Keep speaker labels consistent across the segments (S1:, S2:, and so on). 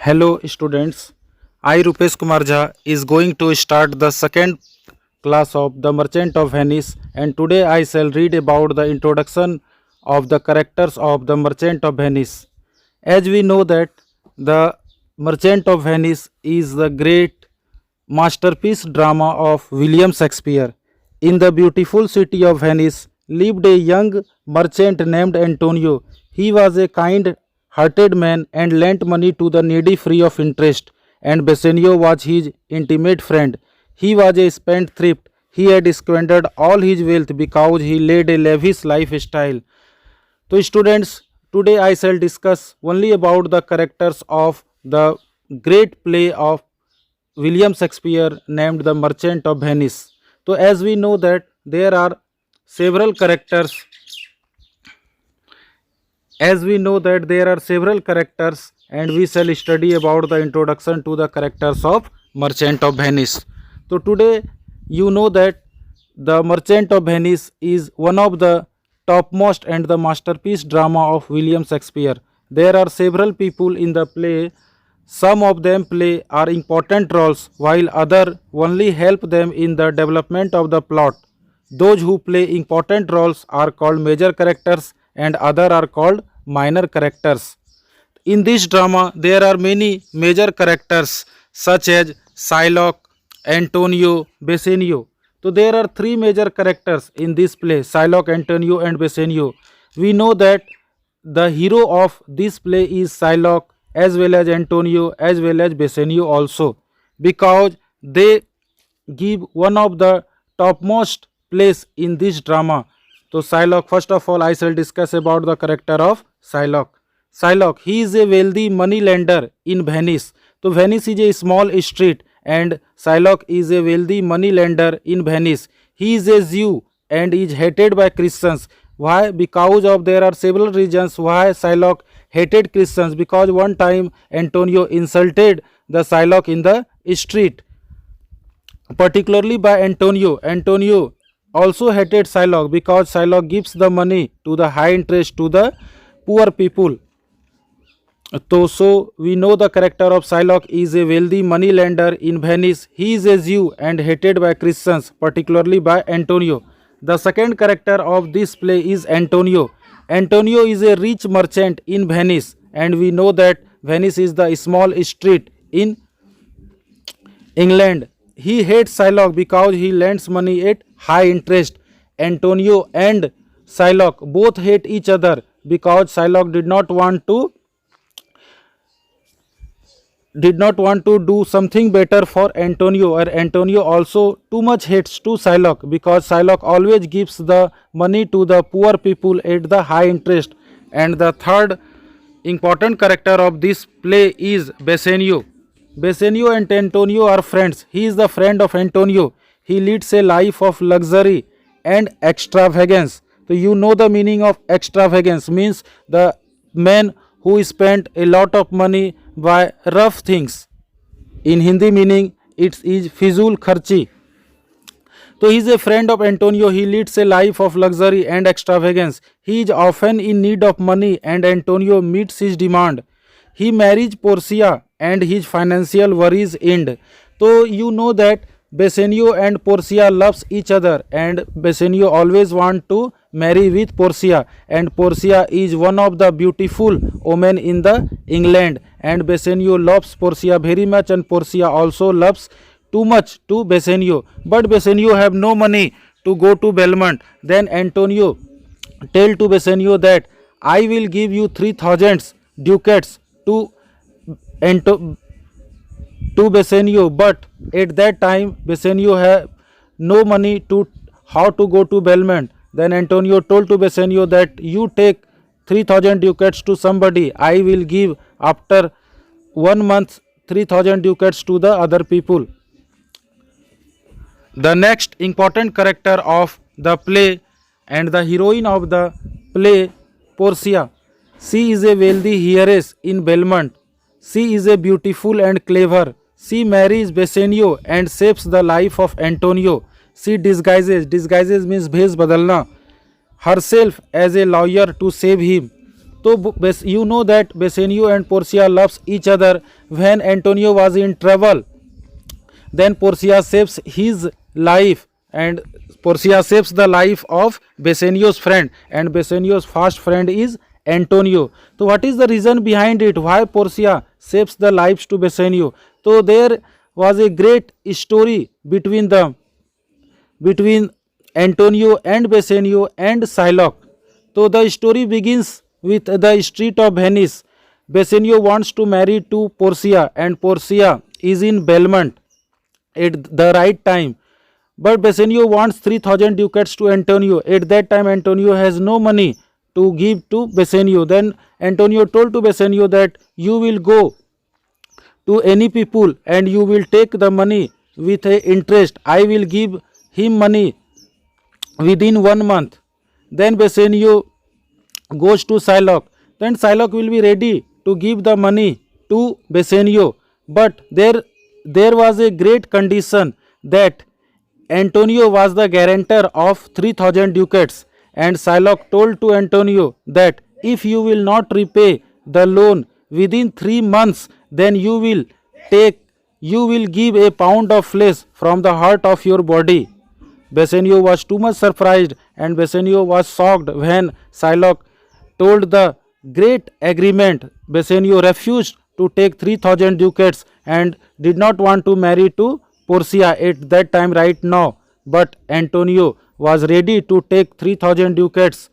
S1: Hello students, I Rupesh Kumar Jha is going to start the second class of The Merchant of Venice, and today I shall read about the introduction of the characters of The Merchant of Venice. As we know that The Merchant of Venice is the great masterpiece drama of William Shakespeare. In the beautiful city of Venice lived a young merchant named Antonio. He was a kind hearted man and lent money to the needy free of interest, and Bassanio was his intimate friend. He was a spendthrift. He had squandered all his wealth because he led a lavish lifestyle. So, students, today I shall discuss only about the characters of the great play of William Shakespeare named The Merchant of Venice. So, as we know that there are several characters, and we shall study about the introduction to the characters of Merchant of Venice. So, today you know that The Merchant of Venice is one of the topmost and the masterpiece drama of William Shakespeare. There are several people in the play. Some of them play are important roles while other only help them in the development of the plot. Those who play important roles are called major characters and other are called minor characters. In this drama there are many major characters such as Shylock, Antonio, Bassanio. So there are three major characters in this play: Shylock, Antonio and Bassanio. We know that the hero of this play is Shylock as well as Antonio as well as Bassanio also, because they give one of the topmost place in this drama. So Shylock, first of all I shall discuss about the character of Shylock. Shylock, he is a wealthy money lender in Venice. So Venice is a small street and Shylock is a wealthy money lender in Venice. He is a Jew and is hated by Christians. Why? Because of there are several reasons why Shylock hated Christians. Because one time Antonio insulted the Shylock in the street, particularly by Antonio. Antonio also hated Shylock because Shylock gives the money to the high interest to the poor people. So we know the character of Shylock is a wealthy money lender in Venice. He is a Jew and hated by Christians, particularly by Antonio. The second character of this play is Antonio. Antonio is a rich merchant in Venice, and we know that Venice is the small street in England. He hates Shylock because he lends money at high interest. Antonio and Shylock both hate each other because Shylock did not want to do something better for Antonio, or Antonio also too much hates to Shylock because Shylock always gives the money to the poor people at the high interest. And the third important character of this play is Bassanio. Bassanio and Antonio are friends. He is the friend of Antonio. He leads a life of luxury and extravagance. So you know the meaning of extravagance means the man who spent a lot of money by rough things. In Hindi meaning it is fizul kharchi. So he is a friend of Antonio. He leads a life of luxury and extravagance. He is often in need of money and Antonio meets his demand. He marries Portia and his financial worries end. So you know that Bassanio and Portia loves each other, and Bassanio always want to marry with Portia, and Portia is one of the beautiful women in the England, and Bassanio loves Portia very much, and Portia also loves too much to Bassanio. But Bassanio have no money to go to Belmont. Then Antonio tell to Bassanio that I will give you 3,000 ducats to Bassanio, but at that time Bassanio had no money to how to go to Belmont. Then Antonio told to Bassanio that you take 3,000 ducats to somebody. I will give after 1 month 3,000 ducats to the other people. The next important character of the play and the heroine of the play, Portia. She is a wealthy heiress in Belmont. She is a beautiful and clever. She marries Bassanio and saves the life of Antonio. She disguises means bhej badalna, herself as a lawyer to save him. So you know that Bassanio and Portia loves each other. When Antonio was in trouble, then Portia saves his life, and Portia saves the life of Bassanio's friend, and Bassanio's first friend is Antonio. So what is the reason behind it? Why Portia saves the lives to Bassanio? So there was a great story between them, between Antonio and Bassanio and Shylock. So the story begins with the street of Venice. Bassanio wants to marry to Portia, and Portia is in Belmont at the right time. But Bassanio wants 3000 ducats to Antonio. At that time, Antonio has no money to give to Bassanio. Then Antonio told to Bassanio that you will go to any people and you will take the money with a interest. I will give him money within 1 month. Then Bassanio goes to Shylock. Then Shylock will be ready to give the money to Bassanio. But there was a great condition that Antonio was the guarantor of 3000 ducats, and Shylock told to Antonio that if you will not repay the loan within 3 months, then you will give a pound of flesh from the heart of your body. Bassanio was too much surprised, and Bassanio was shocked when Shylock told the great agreement. Bassanio refused to take 3000 ducats and did not want to marry to Portia at that time right now. But Antonio was ready to take 3000 ducats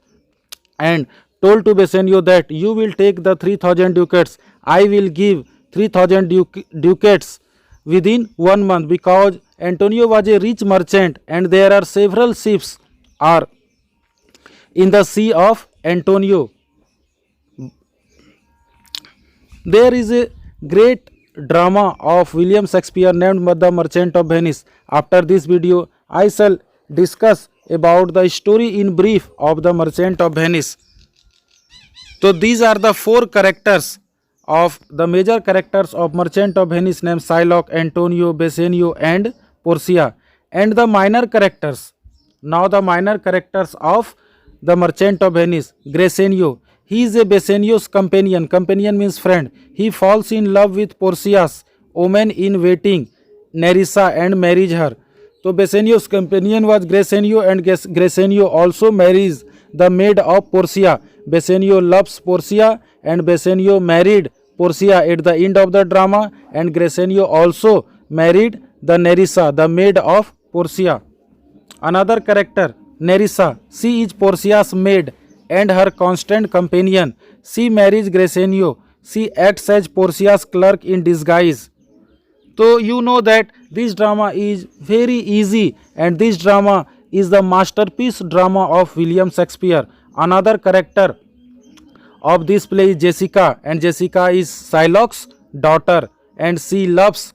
S1: and told to Bassanio that you will take the 3000 ducats. I will give 3000 ducats within 1 month, because Antonio was a rich merchant and there are several ships are in the sea of Antonio. There is a great drama of William Shakespeare named The Merchant of Venice. After this video, I shall discuss about the story in brief of The Merchant of Venice. So these are the four characters of the major characters of Merchant of Venice named Shylock, Antonio, Bassanio and Portia, and the minor characters. Now the minor characters of the Merchant of Venice. Grasenio. He is a Bassanio's companion. Companion means friend. He falls in love with Porcia's woman in waiting, Nerissa, and marries her. So Bassanio's companion was Grasenio, and Grasenio also marries the maid of Porcia. Bassanio loves Porcia, and Bassanio married Porcia at the end of the drama, and Grasenio also married the Nerissa, the maid of Porcia. Another character, Nerissa. She is Porcia's maid and her constant companion. She marries Grasenio. She acts as Porcia's clerk in disguise. So you know that this drama is very easy, and this drama is the masterpiece drama of William Shakespeare. Another character of this play is Jessica, and Jessica is Shylock's daughter, and she loves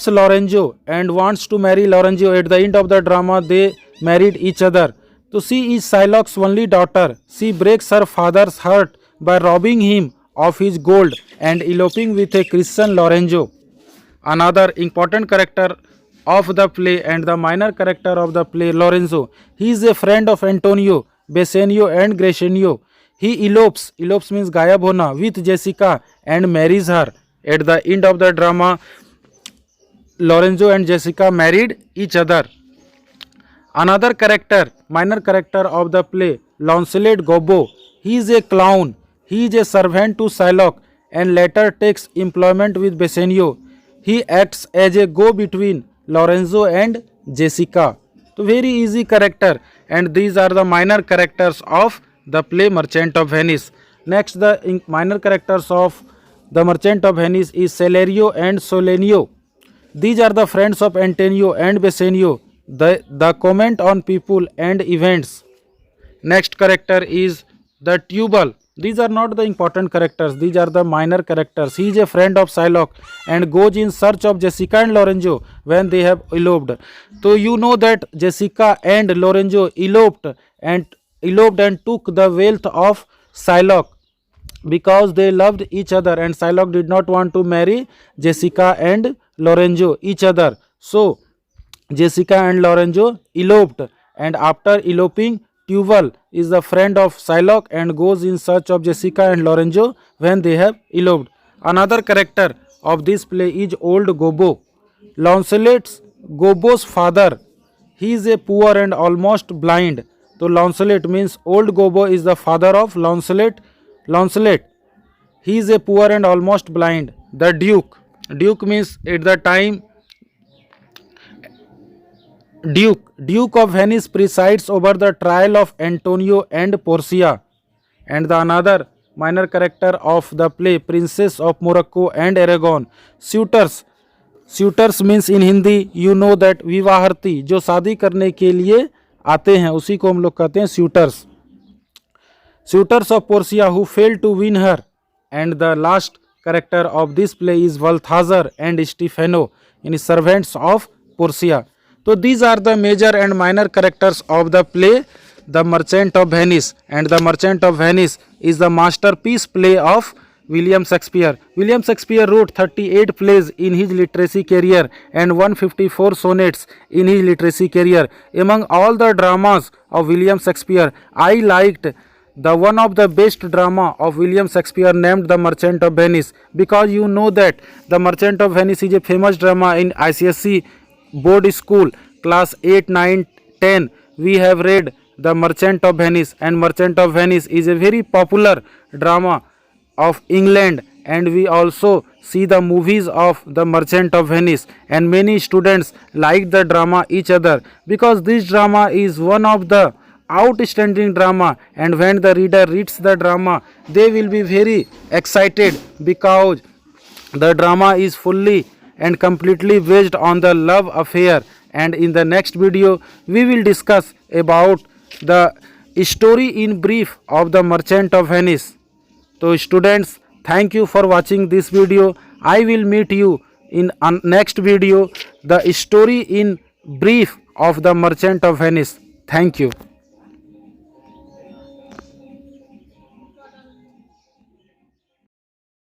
S1: Lorenzo and wants to marry Lorenzo. At the end of the drama, they married each other. So she is Shylock's only daughter. She breaks her father's heart by robbing him of his gold and eloping with a Christian Lorenzo. Another important character of the play and the minor character of the play, Lorenzo. He is a friend of Antonio, Bassanio and Grasenio. He elopes means gayab hona, with Jessica and marries her. At the end of the drama, Lorenzo and Jessica married each other. Another character, minor character of the play, Launcelot Gobbo. He is a clown. He is a servant to Shylock and later takes employment with Bassanio. He acts as a go-between Lorenzo and Jessica. So very easy character, and these are the minor characters of the play Merchant of Venice. Next, the minor characters of the Merchant of Venice is Celerio and Solenio. These are the friends of Antonio and Bassanio. The comment on people and events. Next character is the Tubal. These are not the important characters, these are the minor characters. He is a friend of Shylock and goes in search of Jessica and Lorenzo when they have eloped. So you know that Jessica and Lorenzo eloped and took the wealth of Shylock because they loved each other, and Shylock did not want to marry Jessica and Lorenzo each other. So Jessica and Lorenzo eloped, and after eloping Tubal is the friend of Shylock and goes in search of Jessica and Lorenzo when they have eloped. Another character of this play is Old Gobbo. Lancelot's Gobbo's father. He is a poor and almost blind. So Lancelot means Old Gobbo is the father of Lancelot. Lancelot. He is a poor and almost blind. The Duke. Duke means at the time Duke of Venice presides over the trial of Antonio and Portia. And the another minor character of the play, Princess of Morocco and Aragon. Suitors. Suitors means in Hindi you know that विवाहर्थी जो शादी करने के लिए आते हैं उसी को हम लोग कहते हैं suitors. Suitors of Portia who failed to win her. And the last character of this play is Balthazar and Stefano in servants of Portia. So these are the major and minor characters of the play The Merchant of Venice, and The Merchant of Venice is the masterpiece play of William Shakespeare. William Shakespeare wrote 38 plays in his literary career and 154 sonnets in his literary career. Among all the dramas of William Shakespeare, I liked the one of the best drama of William Shakespeare named The Merchant of Venice, because you know that The Merchant of Venice is a famous drama in ICSE board school class 8, 9, 10. We have read The Merchant of Venice, and Merchant of Venice is a very popular drama of England, and we also see the movies of The Merchant of Venice, and many students like the drama each other because this drama is one of the outstanding drama, and when the reader reads the drama they will be very excited because the drama is fully and completely based on the love affair. And in the next video we will discuss about the story in brief of The Merchant of Venice. So students, thank you for watching this video. I will meet you in next video, the story in brief of The Merchant of Venice. Thank you.